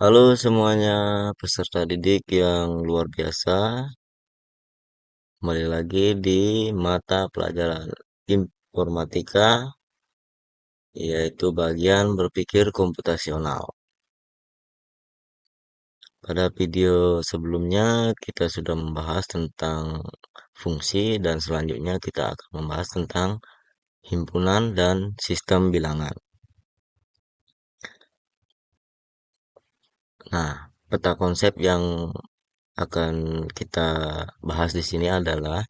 Halo semuanya, peserta didik yang luar biasa. Kembali lagi di mata pelajaran informatika, yaitu bagian berpikir komputasional. Pada video sebelumnya, kita sudah membahas tentang fungsi dan selanjutnya kita akan membahas tentang himpunan dan sistem bilangan. Nah, peta konsep yang akan kita bahas di sini adalah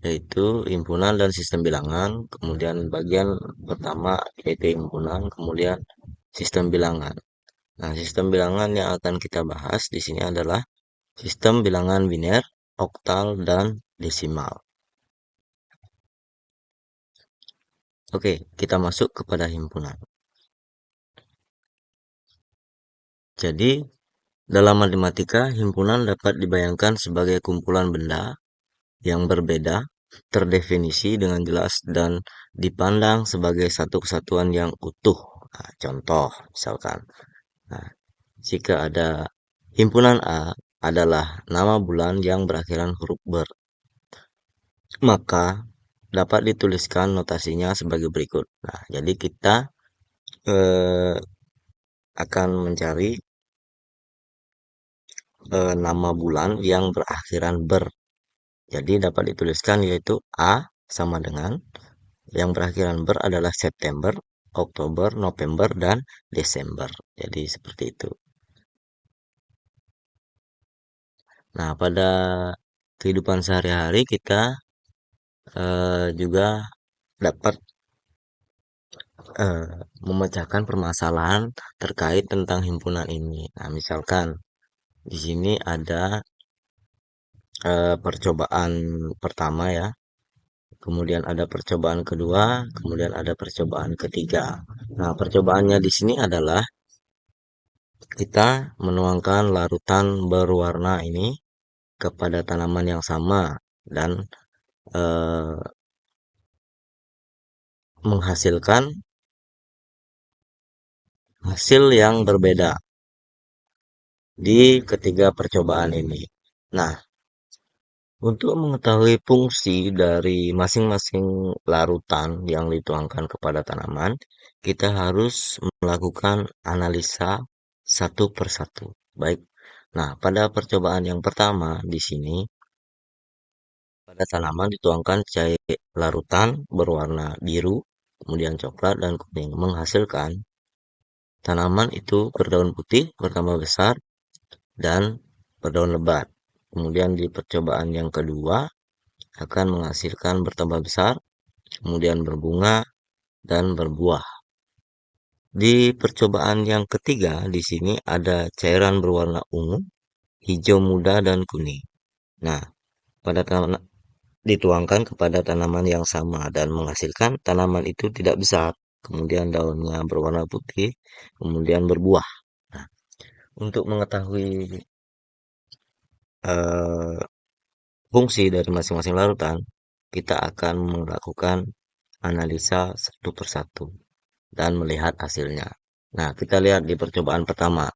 yaitu himpunan dan sistem bilangan, kemudian bagian pertama yaitu himpunan, kemudian sistem bilangan. Nah, sistem bilangan yang akan kita bahas di sini adalah sistem bilangan biner, oktal, dan desimal. Oke, kita masuk kepada himpunan. Jadi, dalam matematika, himpunan dapat dibayangkan sebagai kumpulan benda yang berbeda, terdefinisi dengan jelas dan dipandang sebagai satu kesatuan yang utuh. Nah, contoh, misalkan, nah, jika ada himpunan A adalah nama bulan yang berakhiran huruf ber, maka dapat dituliskan notasinya sebagai berikut. Nah, jadi kita eh, akan mencari nama bulan yang berakhiran ber. Jadi dapat dituliskan yaitu A sama dengan yang berakhiran ber adalah September, Oktober, November, dan Desember. Jadi seperti itu. Nah, pada kehidupan sehari-hari kita juga dapat eh, memecahkan permasalahan terkait tentang himpunan ini. Nah, misalkan di sini ada percobaan pertama ya, kemudian ada percobaan kedua, kemudian ada percobaan ketiga. Nah, percobaannya di sini adalah kita menuangkan larutan berwarna ini kepada tanaman yang sama dan eh, menghasilkan hasil yang berbeda di ketiga percobaan ini. Nah, untuk mengetahui fungsi dari masing-masing larutan yang dituangkan kepada tanaman, kita harus melakukan analisa satu persatu. Baik. Nah, pada percobaan yang pertama di sini, pada tanaman dituangkan cair larutan berwarna biru, kemudian coklat dan kuning, menghasilkan tanaman itu berdaun putih, bertambah besar, dan berdaun lebat. Kemudian di percobaan yang kedua akan menghasilkan bertambah besar, kemudian berbunga dan berbuah. Di percobaan yang ketiga, di sini ada cairan berwarna ungu, hijau muda, dan kuning. Nah, pada dituangkan kepada tanaman yang sama dan menghasilkan tanaman itu tidak besar, kemudian daunnya berwarna putih, kemudian berbuah. Nah, untuk mengetahui eh, fungsi dari masing-masing larutan, kita akan melakukan analisa satu persatu dan melihat hasilnya. Nah, kita lihat di percobaan pertama.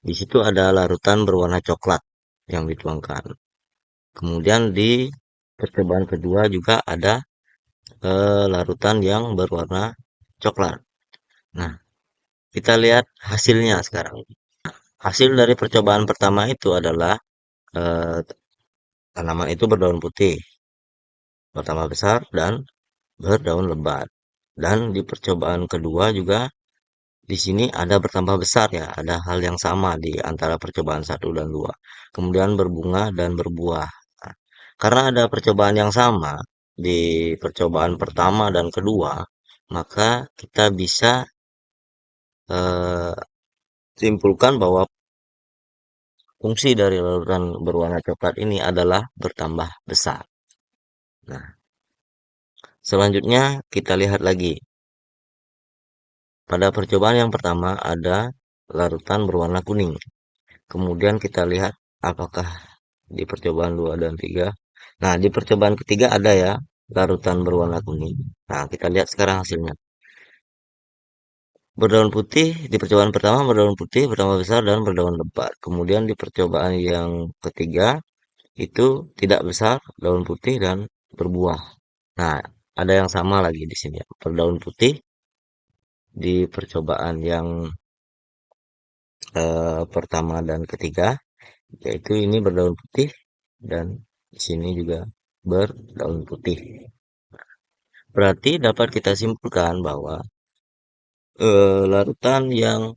Di situ ada larutan berwarna coklat yang dituangkan. Kemudian di percobaan kedua juga ada larutan yang berwarna coklat. Nah, kita lihat hasilnya sekarang. Hasil dari percobaan pertama itu adalah eh, tanaman itu berdaun putih, bertambah besar, dan berdaun lebat. Dan di percobaan kedua juga di sini ada bertambah besar ya, ada hal yang sama di antara percobaan satu dan dua. Kemudian berbunga dan berbuah. Nah, karena ada percobaan yang sama di percobaan pertama dan kedua, maka kita bisa eh, simpulkan bahwa fungsi dari larutan berwarna coklat ini adalah bertambah besar. Nah, selanjutnya kita lihat lagi. Pada percobaan yang pertama ada larutan berwarna kuning. Kemudian kita lihat apakah di percobaan 2 dan 3. Nah, di percobaan ketiga ada ya larutan berwarna kuning. Nah, kita lihat sekarang hasilnya. berdaun putih di percobaan pertama berdaun putih, bertambah besar dan berdaun lebat. Kemudian di percobaan yang ketiga itu tidak besar, daun putih dan berbuah. Nah, ada yang sama lagi di sini ya. Berdaun putih di percobaan yang pertama dan ketiga, yaitu ini berdaun putih dan di sini juga berdaun putih. Berarti dapat kita simpulkan bahwa larutan yang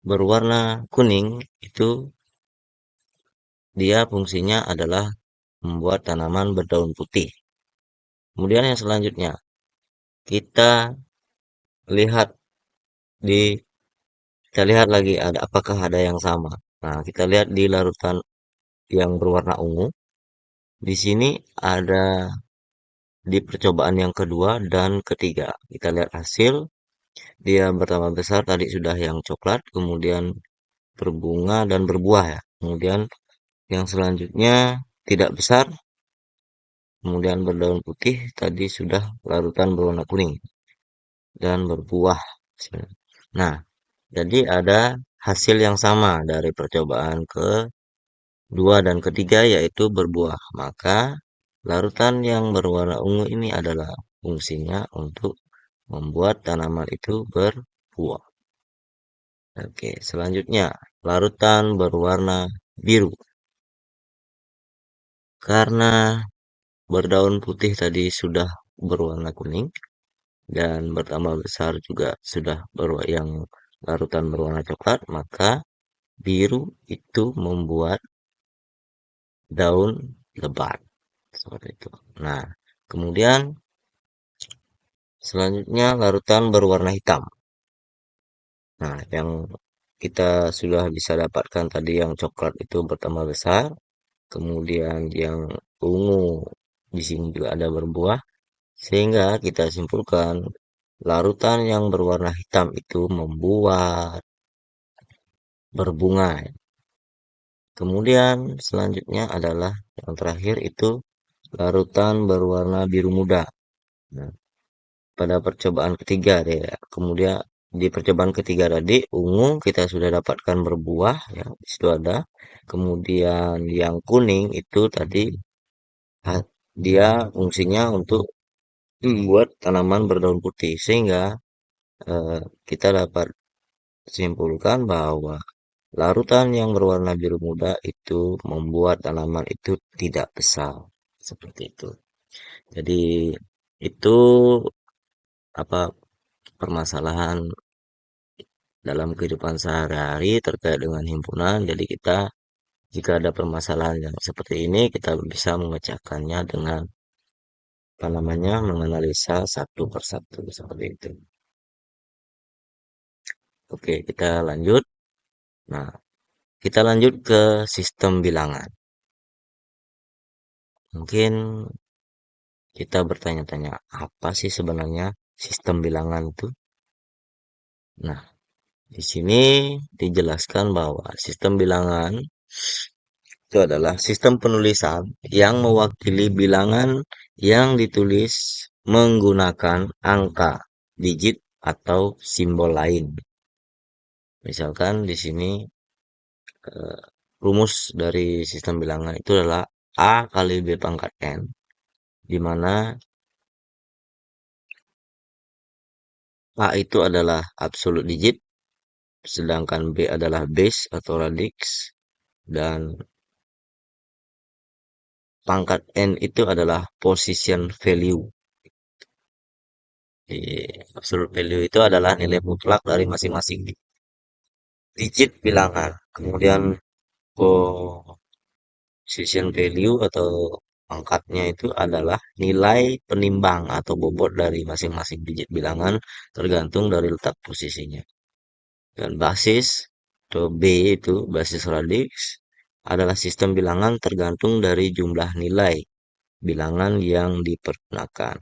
berwarna kuning itu dia fungsinya adalah membuat tanaman berdaun putih. Kemudian yang selanjutnya, kita lihat di kita lihat lagi ada apakah ada yang sama. Nah, kita lihat di larutan yang berwarna ungu. Di sini ada di percobaan yang kedua dan ketiga. Kita lihat hasil, dia bertambah besar tadi sudah yang coklat, kemudian berbunga dan berbuah ya. Kemudian yang selanjutnya tidak besar, kemudian berdaun putih, tadi sudah larutan berwarna kuning dan berbuah. Nah, jadi ada hasil yang sama dari percobaan kedua dan ketiga yaitu berbuah. Maka larutan yang berwarna ungu ini adalah fungsinya untuk membuat tanaman itu berbuah. Oke, selanjutnya larutan berwarna biru. Karena berdaun putih tadi sudah berwarna kuning dan bertambah besar juga sudah yang larutan berwarna coklat, maka biru itu membuat daun lebat seperti itu. Nah, kemudian selanjutnya larutan berwarna hitam. Nah, yang kita sudah bisa dapatkan tadi yang coklat itu bertambah besar, kemudian yang ungu di sini juga ada berbuah, sehingga kita simpulkan larutan yang berwarna hitam itu membuat berbunga. Kemudian selanjutnya adalah yang terakhir itu larutan berwarna biru muda. Nah, pada percobaan ketiga deh ya. Kemudian di percobaan ketiga tadi ungu kita sudah dapatkan berbuah ya, di situ ada. Kemudian yang kuning itu tadi dia fungsinya untuk membuat tanaman berdaun putih sehingga eh, kita dapat simpulkan bahwa larutan yang berwarna biru muda itu membuat tanaman itu tidak besar seperti itu. Jadi itu apa permasalahan dalam kehidupan sehari-hari terkait dengan himpunan. Jadi kita jika ada permasalahan yang seperti ini kita bisa memecahkannya dengan apa namanya menganalisa satu persatu seperti itu. Oke, kita lanjut. Nah, kita lanjut ke sistem bilangan. Mungkin kita bertanya-tanya, apa sih sebenarnya sistem bilangan itu? Nah, di sini dijelaskan bahwa sistem bilangan itu adalah sistem penulisan yang mewakili bilangan yang ditulis menggunakan angka, digit, atau simbol lain. Misalkan di sini eh, rumus dari sistem bilangan itu adalah A kali B pangkat N, di mana A itu adalah absolute digit, sedangkan B adalah base atau radix, dan pangkat N itu adalah position value. Di absolute value itu adalah nilai mutlak dari masing-masing digit bilangan. Kemudian position value atau pangkatnya itu adalah nilai penimbang atau bobot dari masing-masing digit bilangan tergantung dari letak posisinya. Dan basis atau B itu basis radix adalah sistem bilangan tergantung dari jumlah nilai bilangan yang dipergunakan.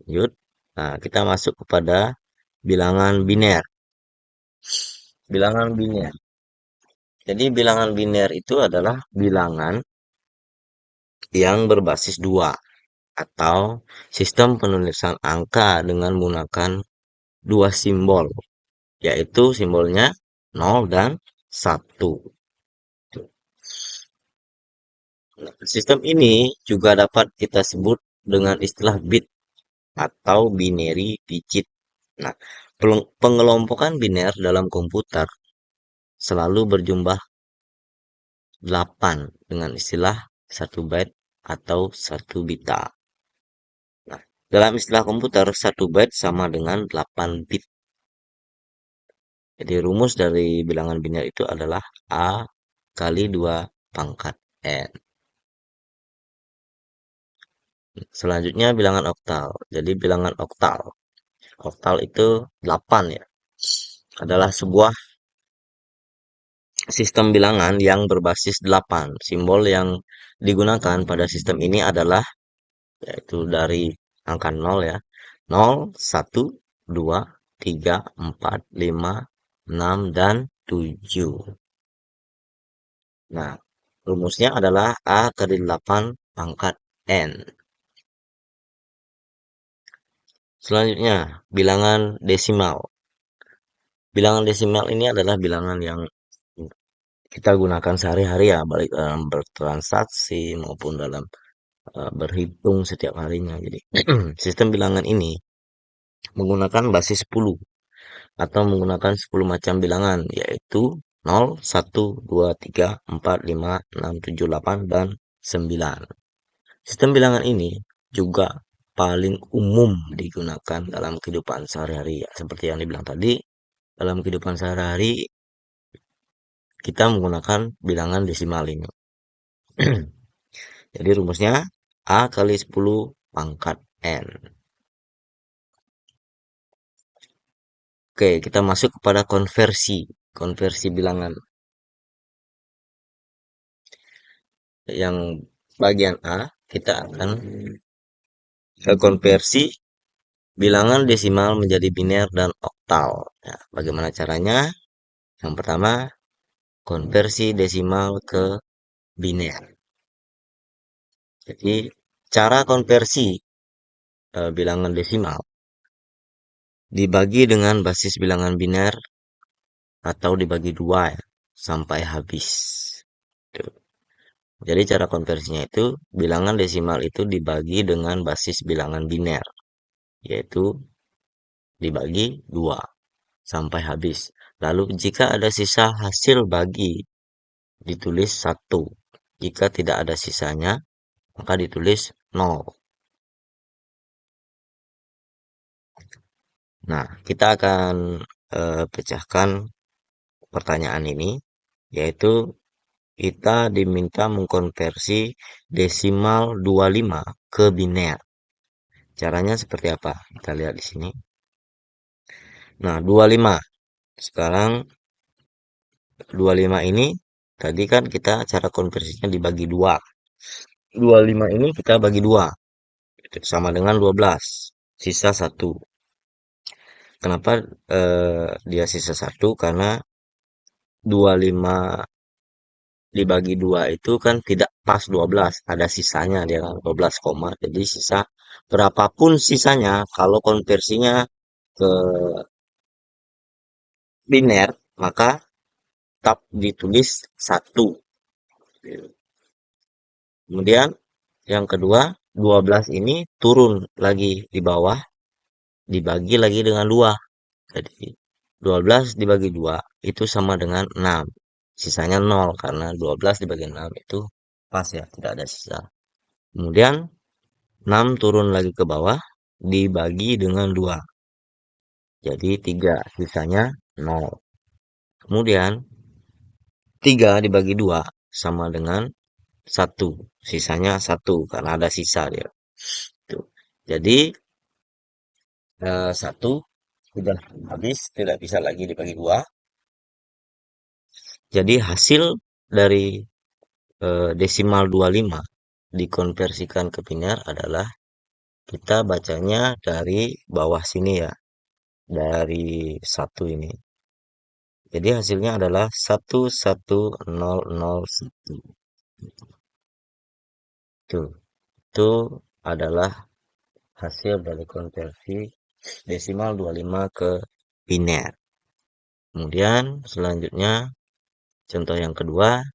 Lanjut. Nah, kita masuk kepada bilangan biner. Bilangan biner. Jadi bilangan biner itu adalah bilangan yang berbasis dua atau sistem penulisan angka dengan menggunakan dua simbol, yaitu simbolnya 0 dan 1. Sistem ini juga dapat kita sebut dengan istilah bit atau binary digit. Nah, pengelompokan biner dalam komputer selalu berjumlah 8 dengan istilah 1 byte atau 1 bita. Nah, dalam istilah komputer 1 byte sama dengan 8 bit. Jadi rumus dari bilangan biner itu adalah A kali 2 pangkat N. Selanjutnya bilangan oktal. Jadi bilangan oktal. Oktal itu 8 ya. Adalah sebuah sistem bilangan yang berbasis 8. Simbol yang digunakan pada sistem ini adalah yaitu dari angka 0 ya. 0, 1, 2, 3, 4, 5, 6, dan 7. Nah, rumusnya adalah A kali 8 pangkat N. Selanjutnya, bilangan desimal. Bilangan desimal ini adalah bilangan yang kita gunakan sehari-hari ya, baik dalam bertransaksi maupun dalam berhitung setiap harinya. Jadi, sistem bilangan ini menggunakan basis 10 atau menggunakan 10 macam bilangan, yaitu 0, 1, 2, 3, 4, 5, 6, 7, 8, dan 9. Sistem bilangan ini juga paling umum digunakan dalam kehidupan sehari-hari ya. Seperti yang dibilang tadi, dalam kehidupan sehari-hari kita menggunakan bilangan desimal ini. Jadi rumusnya A kali 10 pangkat N. Oke, kita masuk kepada konversi. Konversi bilangan. Yang bagian A, kita akan konversi bilangan desimal menjadi biner dan oktal. Ya, bagaimana caranya? Yang pertama, konversi desimal ke biner. Jadi, cara konversi bilangan desimal dibagi dengan basis bilangan biner atau dibagi 2 ya, sampai habis. Tuh. Jadi cara konversinya itu bilangan desimal itu dibagi dengan basis bilangan biner, yaitu dibagi 2 sampai habis. Lalu jika ada sisa hasil bagi ditulis 1. Jika tidak ada sisanya maka ditulis 0. Nah, kita akan pecahkan pertanyaan ini, yaitu kita diminta mengkonversi desimal 25 ke biner. Caranya seperti apa? Kita lihat di sini. Nah, 25. Sekarang 25 ini tadi kan kita cara konversinya dibagi 2. 25 ini kita bagi 2. Sama dengan 12. Sisa 1. Kenapa dia sisa 1? Karena 25 dibagi 2 itu kan tidak pas 12. Ada sisanya dia kan 12 koma. Jadi sisa berapapun sisanya kalau konversinya ke biner maka tetap ditulis 1. Kemudian yang kedua 12 ini turun lagi di bawah dibagi lagi dengan 2. Jadi 12 dibagi 2 itu sama dengan 6. Sisanya 0 karena 12 dibagi 6 itu pas ya, tidak ada sisa. Kemudian 6 turun lagi ke bawah dibagi dengan 2. Jadi 3, sisanya 0. Kemudian 3 dibagi 2 sama dengan 1. Sisanya 1 karena ada sisa dia. Tuh. Jadi 1 sudah habis, tidak bisa lagi dibagi 2. Jadi hasil dari desimal 25 dikonversikan ke biner adalah kita bacanya dari bawah sini ya, dari 1 ini. Jadi hasilnya adalah 11001. Tuh, itu adalah hasil dari konversi desimal 25 ke biner. Kemudian selanjutnya contoh yang kedua,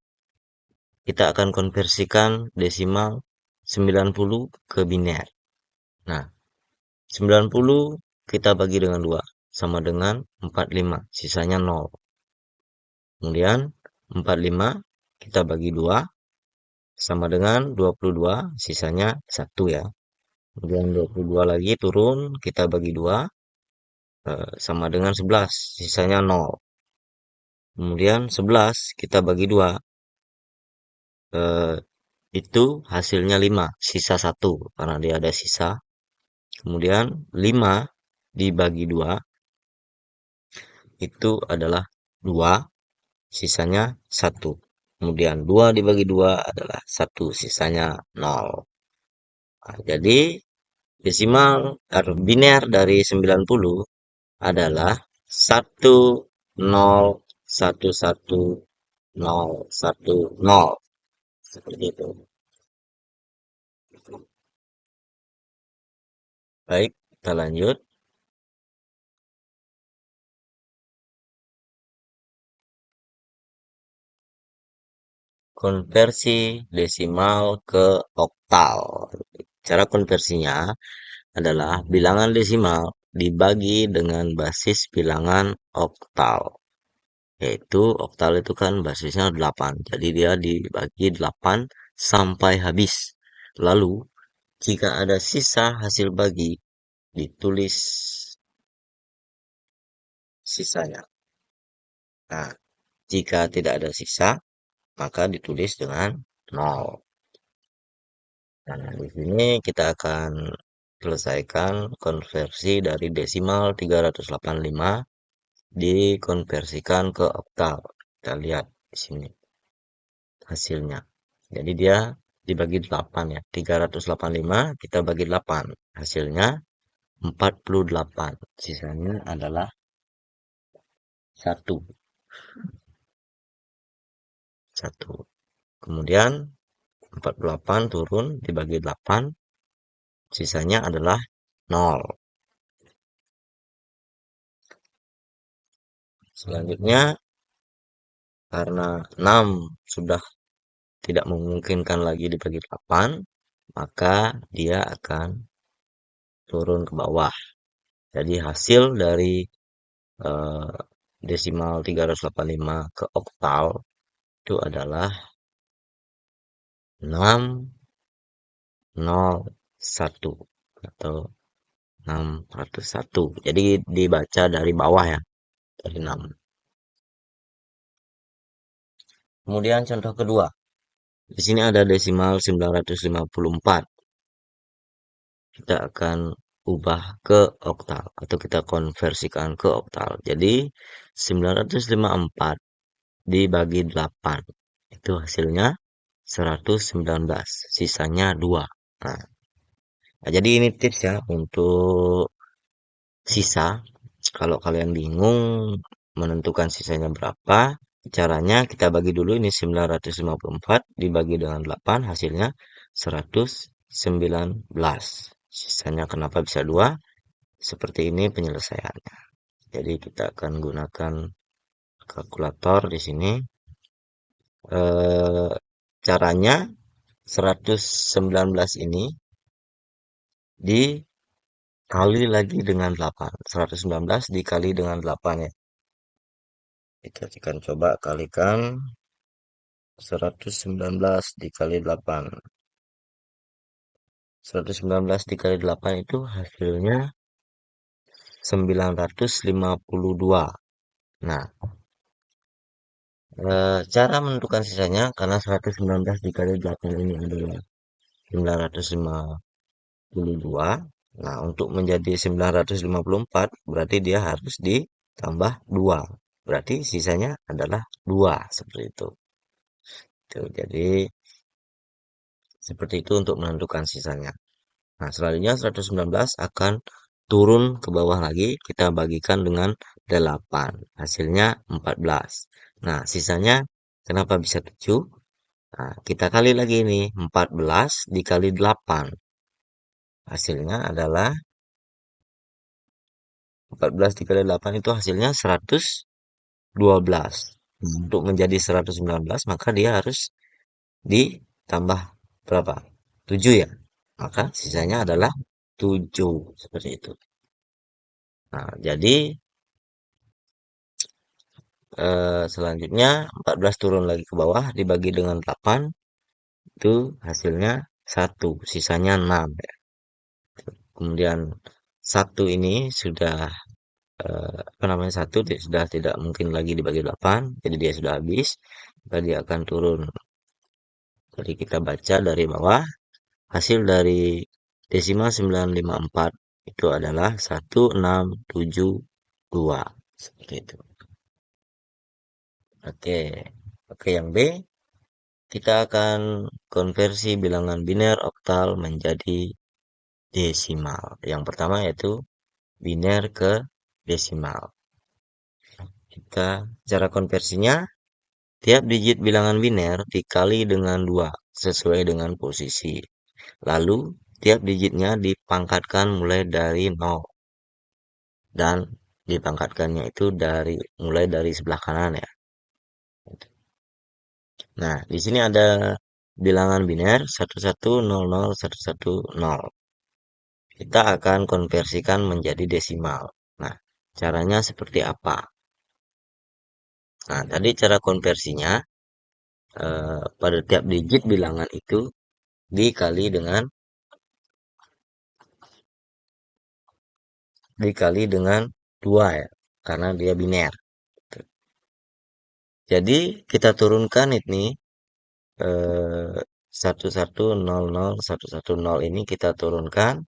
kita akan konversikan desimal 90 ke biner. Nah, 90 kita bagi dengan 2 sama dengan 45, sisanya 0. Kemudian 45 kita bagi 2 sama dengan 22, sisanya 1 ya. Kemudian 22 lagi turun, kita bagi 2 sama dengan 11, sisanya 0. Kemudian 11 kita bagi 2, eh, itu hasilnya 5, sisa 1 karena dia ada sisa. Kemudian 5 dibagi 2 itu adalah 2, sisanya 1. Kemudian 2 dibagi 2 adalah 1, sisanya 0. Nah, jadi desimal atau biner dari 90 adalah 1, 0, 1, 1, 0, 1, 0. Seperti itu. Baik, kita lanjut. Konversi desimal ke oktal. Cara konversinya adalah bilangan desimal dibagi dengan basis bilangan oktal. Yaitu oktal itu kan basisnya 8. Jadi dia dibagi 8 sampai habis. Lalu, jika ada sisa hasil bagi, ditulis sisanya. Nah, jika tidak ada sisa, maka ditulis dengan 0. Nah, di sini kita akan selesaikan konversi dari desimal 385 dikonversikan ke oktal. Kita lihat di sini hasilnya. Jadi dia dibagi 8 ya. 385 kita bagi 8. Hasilnya 48. Sisanya adalah 1. 1. Kemudian 48 turun dibagi 8. Sisanya adalah 0. Selanjutnya karena 6 sudah tidak memungkinkan lagi dibagi 8, maka dia akan turun ke bawah. Jadi hasil dari eh, desimal 385 ke oktal itu adalah 601 atau 601. Jadi dibaca dari bawah ya, dari 6. Kemudian contoh kedua. Di sini ada desimal 954. Kita akan ubah ke oktal atau kita konversikan ke oktal. Jadi 954 dibagi 8. Itu hasilnya 119. Sisanya 2. Nah, jadi ini tips ya untuk sisa. Kalau kalian bingung menentukan sisanya berapa, caranya kita bagi dulu ini 954 dibagi dengan 8 hasilnya 119. Sisanya kenapa bisa 2? Seperti ini penyelesaiannya. Jadi kita akan gunakan kalkulator di sini. Caranya 119 ini dikali lagi dengan 8. 119 dikali dengan 8 ya. Kita akan coba kalikan 119 dikali 8. 119 dikali 8 itu hasilnya 952. Nah, cara menentukan sisanya karena 119 dikali 8 ini adalah 952. Nah, untuk menjadi 954 berarti dia harus ditambah 2. Berarti sisanya adalah 2 seperti itu. Tuh, jadi seperti itu untuk menentukan sisanya. Nah, selanjutnya 119 akan turun ke bawah lagi, kita bagikan dengan 8. Hasilnya 14. Nah, sisanya kenapa bisa 7? Nah, kita kali lagi ini, 14 dikali 8. Hasilnya adalah 14 dikali 8 itu hasilnya 112. Untuk menjadi 119 maka dia harus ditambah berapa? 7 ya. Maka sisanya adalah 7 seperti itu. Nah, jadi selanjutnya 14 turun lagi ke bawah dibagi dengan 8 itu hasilnya 1, sisanya 6 ya. Kemudian 1 ini sudah apa namanya, 1 sudah tidak mungkin lagi dibagi 8, jadi dia sudah habis, maka dia akan turun. Jadi kita baca dari bawah, hasil dari desimal 954 itu adalah 1672. Seperti itu. Oke. Oke, yang B, kita akan konversi bilangan biner oktal menjadi desimal. Yang pertama yaitu biner ke desimal. Cara konversinya, tiap digit bilangan biner dikali dengan 2 sesuai dengan posisi. Lalu, tiap digitnya dipangkatkan mulai dari 0 dan dipangkatkannya itu mulai dari sebelah kanan ya. Nah, di sini ada bilangan biner 11001110. Kita akan konversikan menjadi desimal. Nah, caranya seperti apa? Nah, tadi cara konversinya pada tiap digit bilangan itu dikali dengan 2 ya, karena dia biner. Jadi kita turunkan ini 11001110 ini kita turunkan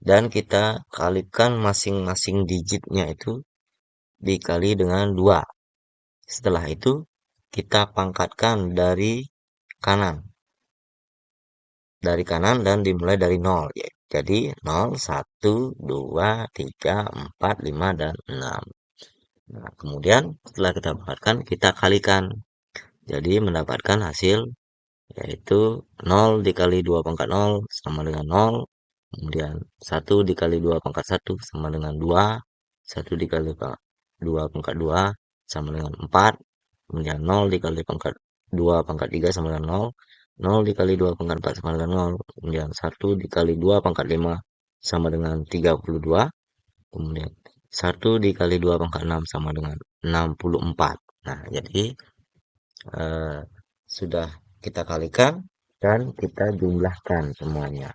dan kita kalikan masing-masing digitnya itu dikali dengan 2. Setelah itu kita pangkatkan kanan dan dimulai dari 0 ya. Jadi 0, 1, 2, 3, 4, 5, dan 6. Nah, kemudian setelah kita pangkatkan, kita kalikan. Jadi mendapatkan hasil yaitu 0 dikali 2 pangkat 0 sama dengan 0. Kemudian 1 dikali 2 pangkat 1 sama dengan 2. 1 dikali 2 pangkat 2 sama dengan 4. Kemudian 0 dikali pangkat 2 pangkat 3 sama dengan 0. 0 dikali 2 pangkat 4 sama dengan 0. Kemudian 1 dikali 2 pangkat 5 sama dengan 32. Kemudian 1 dikali 2 pangkat 6 sama dengan 64. Nah, jadi eh, sudah kita kalikan dan kita jumlahkan semuanya.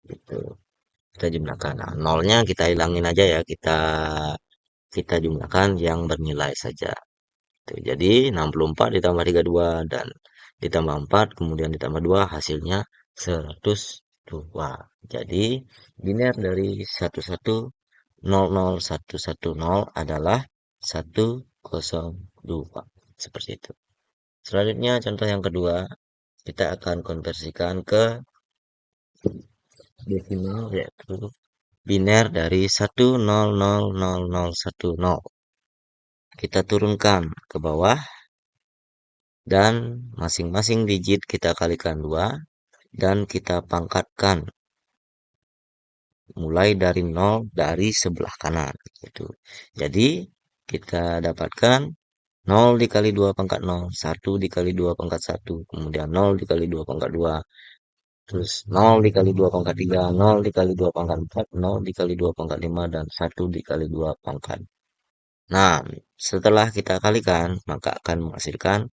Gitu. Kita jumlahkan. Nah, nolnya kita hilangin aja ya. Kita jumlahkan yang bernilai saja. Tuh, jadi 64 ditambah 32 dan ditambah 4 kemudian ditambah 2 hasilnya 102. Jadi biner dari 1100110 adalah 102. Seperti itu. Selanjutnya contoh yang kedua, kita akan konversikan ke desimal yaitu biner dari 1000010. Kita turunkan ke bawah dan masing-masing digit kita kalikan 2 dan kita pangkatkan mulai dari 0 dari sebelah kanan gitu. Jadi kita dapatkan 0 dikali 2 pangkat 0, 1 dikali 2 pangkat 1, kemudian 0 dikali 2 pangkat 2, terus 0 dikali 2 pangkat 3, 0 dikali 2 pangkat 4, 0 dikali 2 pangkat 5, dan 1 dikali 2 pangkat. Nah, setelah kita kalikan, maka akan menghasilkan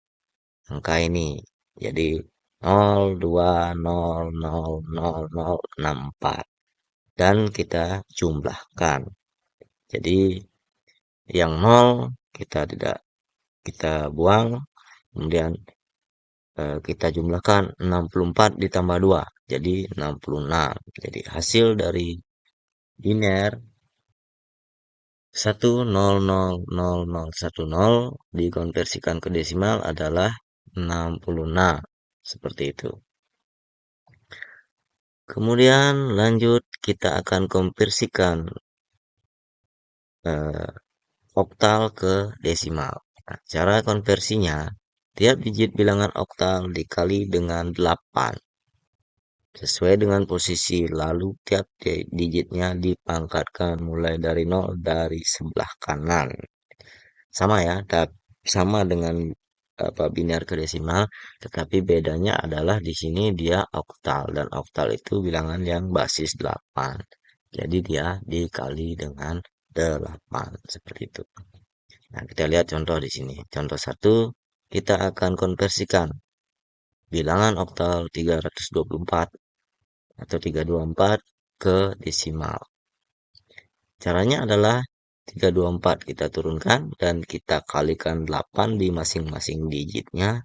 angka ini. Jadi 0200064 dan kita jumlahkan. Jadi yang 0 kita buang, kemudian kita jumlahkan 64 ditambah 2 jadi 66. Jadi hasil dari biner 1000010 dikonversikan ke desimal adalah 66. Seperti itu. Kemudian lanjut kita akan konversikan eh, oktal ke desimal. Nah, cara konversinya, tiap digit bilangan oktal dikali dengan 8. sesuai dengan posisi, lalu tiap digitnya dipangkatkan mulai dari nol dari sebelah kanan. Sama ya, sama dengan apa biner ke desimal, tetapi bedanya adalah di sini dia oktal dan oktal itu bilangan yang basis 8. Jadi dia dikali dengan 8 seperti itu. Nah, kita lihat contoh di sini. Contoh satu, kita akan konversikan bilangan oktal 324 atau 324 ke desimal. Caranya adalah 324 kita turunkan dan kita kalikan 8 di masing-masing digitnya,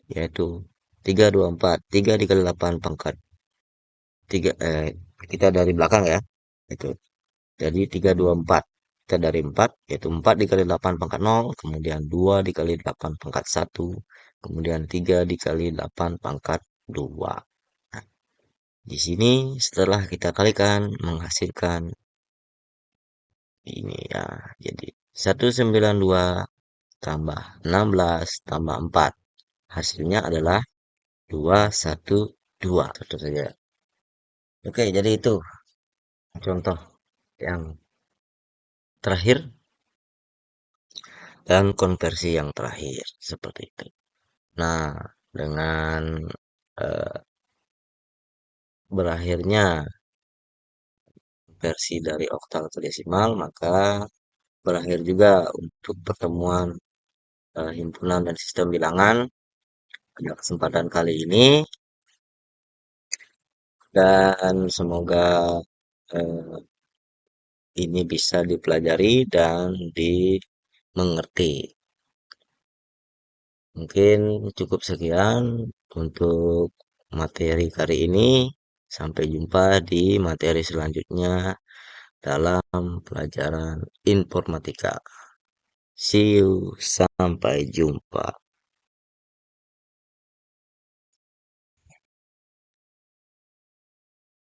yaitu 324. 3 dikali 8 pangkat 3, kita dari belakang ya. Itu. Jadi 324. Kita dari 4, yaitu 4 dikali 8 pangkat 0, kemudian 2 dikali 8 pangkat 1, kemudian 3 dikali 8 pangkat 2. Nah, di sini setelah kita kalikan menghasilkan ini ya. Jadi 192 tambah 16 tambah 4. Hasilnya adalah 212. Tentu saja. Oke, jadi itu contoh yang terakhir dan konversi yang terakhir. Seperti itu. Nah, dengan eh, berakhirnya versi dari oktal ke desimal, maka berakhir juga untuk pertemuan himpunan dan sistem bilangan pada kesempatan kali ini. Dan semoga eh, ini bisa dipelajari dan dimengerti. Mungkin cukup sekian untuk materi kali ini. Sampai jumpa di materi selanjutnya dalam pelajaran informatika. See you, sampai jumpa.